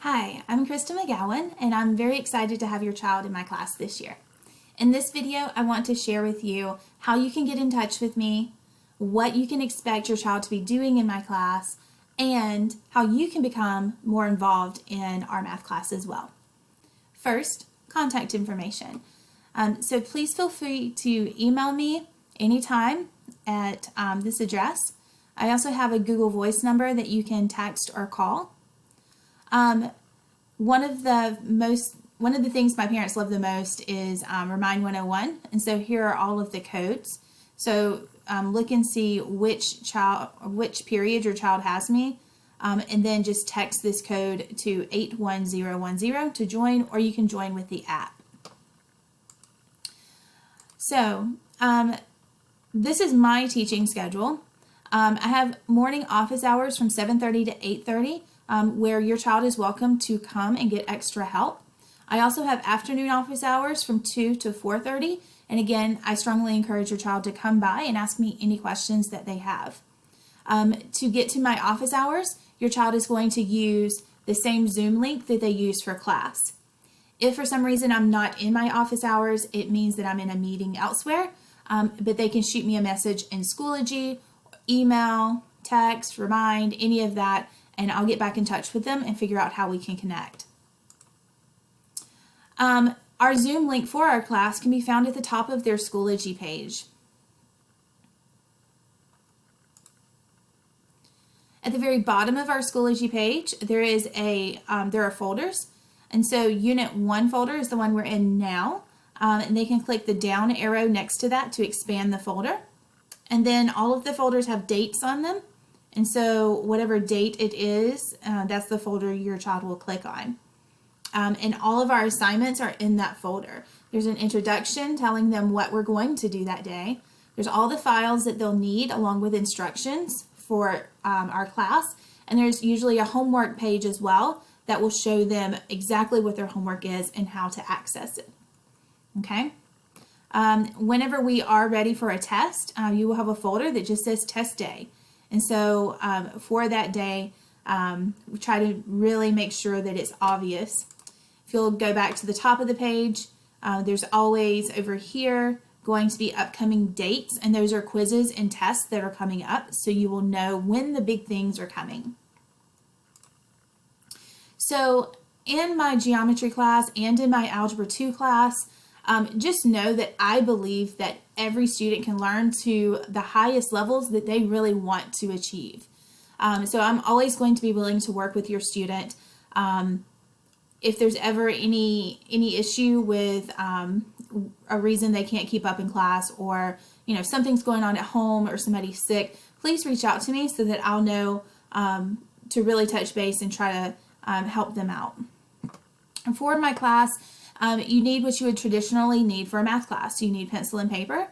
Hi, I'm Crista McGowan, and I'm very excited to have your child in my class this year. In this video, I want to share with you how you can get in touch with me, what you can expect your child to be doing in my class, and how you can become more involved in our math class as well. First, contact information. So please feel free to email me anytime at this address. I also have a Google Voice number that you can text or call. One of the things my parents love the most is Remind 101, and so here are all of the codes. So look and see which period your child has me, and then just text this code to 81010 to join, or you can join with the app. So this is my teaching schedule. I have morning office hours from 7:30 to 8:30. Where your child is welcome to come and get extra help. I also have afternoon office hours from 2 to 4:30, and again, I strongly encourage your child to come by and ask me any questions that they have. To get to my office hours, your child is going to use the same Zoom link that they use for class. If for some reason I'm not in my office hours, it means that I'm in a meeting elsewhere, but they can shoot me a message in Schoology, email, text, remind, any of that, and I'll get back in touch with them and figure out how we can connect. Our Zoom link for our class can be found at the top of their Schoology page. At the very bottom of our Schoology page, there are folders, and so Unit 1 folder is the one we're in now, and they can click the down arrow next to that to expand the folder, and then all of the folders have dates on them. And so whatever date it is, that's the folder your child will click on. And all of our assignments are in that folder. There's an introduction telling them what we're going to do that day. There's all the files that they'll need along with instructions for our class. And there's usually a homework page as well that will show them exactly what their homework is and how to access it. Okay? Whenever we are ready for a test, you will have a folder that just says Test Day. And so for that day, we try to really make sure that it's obvious. If you'll go back to the top of the page, there's always over here going to be upcoming dates, and those are quizzes and tests that are coming up, so you will know when the big things are coming. So in my geometry class and in my Algebra 2 class, just know that I believe that every student can learn to the highest levels that they really want to achieve. So I'm always going to be willing to work with your student. If there's ever any issue with a reason they can't keep up in class, or something's going on at home or somebody's sick, please reach out to me so that I'll know to really touch base and try to help them out. And for my class, you need what you would traditionally need for a math class. You need pencil and paper,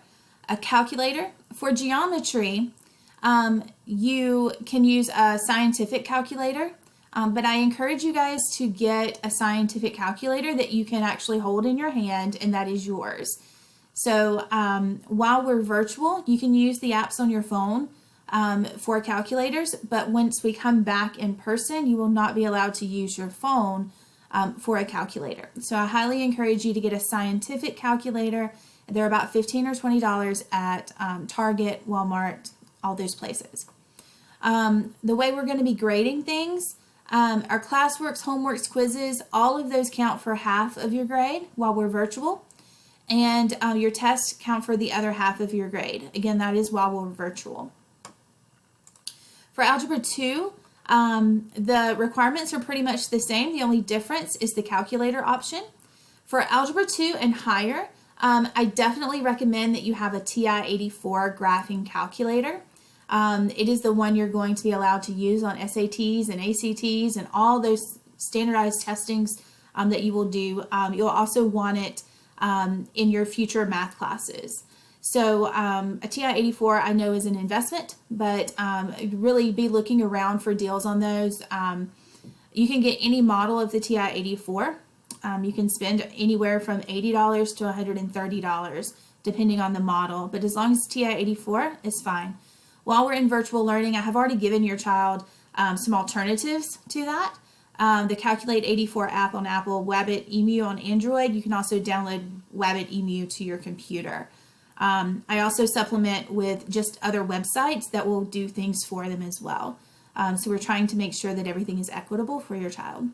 a calculator. For geometry, you can use a scientific calculator, but I encourage you guys to get a scientific calculator that you can actually hold in your hand, and that is yours. So while we're virtual, you can use the apps on your phone for calculators, but once we come back in person, you will not be allowed to use your phone for a calculator. So I highly encourage you to get a scientific calculator. They're about $15 or $20 at Target, Walmart, all those places. The way we're going to be grading things, our classworks, homeworks, quizzes, all of those count for half of your grade while we're virtual, and your tests count for the other half of your grade. Again, that is while we're virtual. For Algebra 2, the requirements are pretty much the same. The only difference is the calculator option. For Algebra 2 and higher, I definitely recommend that you have a TI-84 graphing calculator. It is the one you're going to be allowed to use on SATs and ACTs and all those standardized testings that you will do. You'll also want it in your future math classes. So a TI-84 I know is an investment, but really be looking around for deals on those. You can get any model of the TI-84. You can spend anywhere from $80 to $130 depending on the model, but as long as TI-84 is fine. While we're in virtual learning, I have already given your child some alternatives to that. the Calculate 84 app on Apple, Wabbit Emu on Android. You can also download Wabbit Emu to your computer. I also supplement with just other websites that will do things for them as well. So we're trying to make sure that everything is equitable for your child.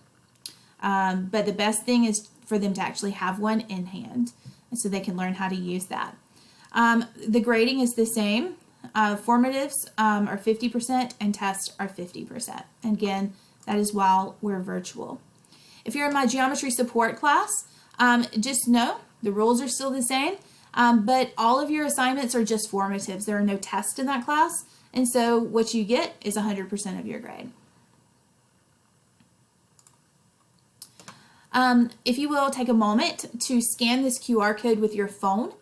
But the best thing is for them to actually have one in hand, so they can learn how to use that. The grading is the same. Formatives are 50% and tests are 50%. And again, that is while we're virtual. If you're in my geometry support class, just know the rules are still the same, but all of your assignments are just formatives. There are no tests in that class, and so what you get is 100% of your grade. If you will, take a moment to scan this QR code with your phone.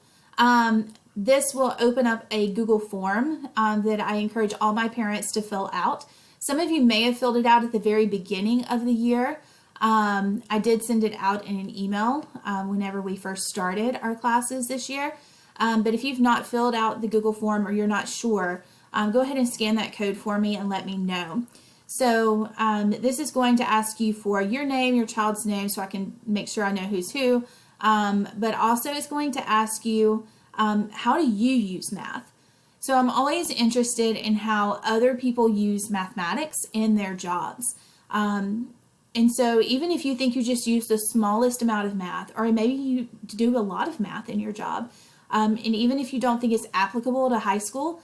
This will open up a Google form that I encourage all my parents to fill out. Some of you may have filled it out at the very beginning of the year. I did send it out in an email whenever we first started our classes this year. But if you've not filled out the Google form or you're not sure, go ahead and scan that code for me and let me know. So this is going to ask you for your name, your child's name, so I can make sure I know who's who. But also it's going to ask you, how do you use math? So I'm always interested in how other people use mathematics in their jobs. And so even if you think you just use the smallest amount of math, or maybe you do a lot of math in your job, and even if you don't think it's applicable to high school,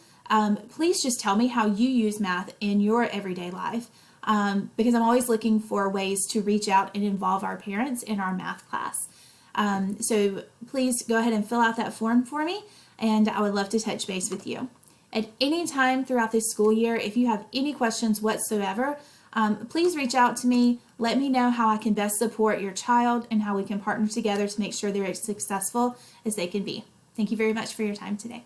please just tell me how you use math in your everyday life, because I'm always looking for ways to reach out and involve our parents in our math class. So please go ahead and fill out that form for me, and I would love to touch base with you. At any time throughout this school year, if you have any questions whatsoever, please reach out to me. Let me know how I can best support your child and how we can partner together to make sure they're as successful as they can be. Thank you very much for your time today.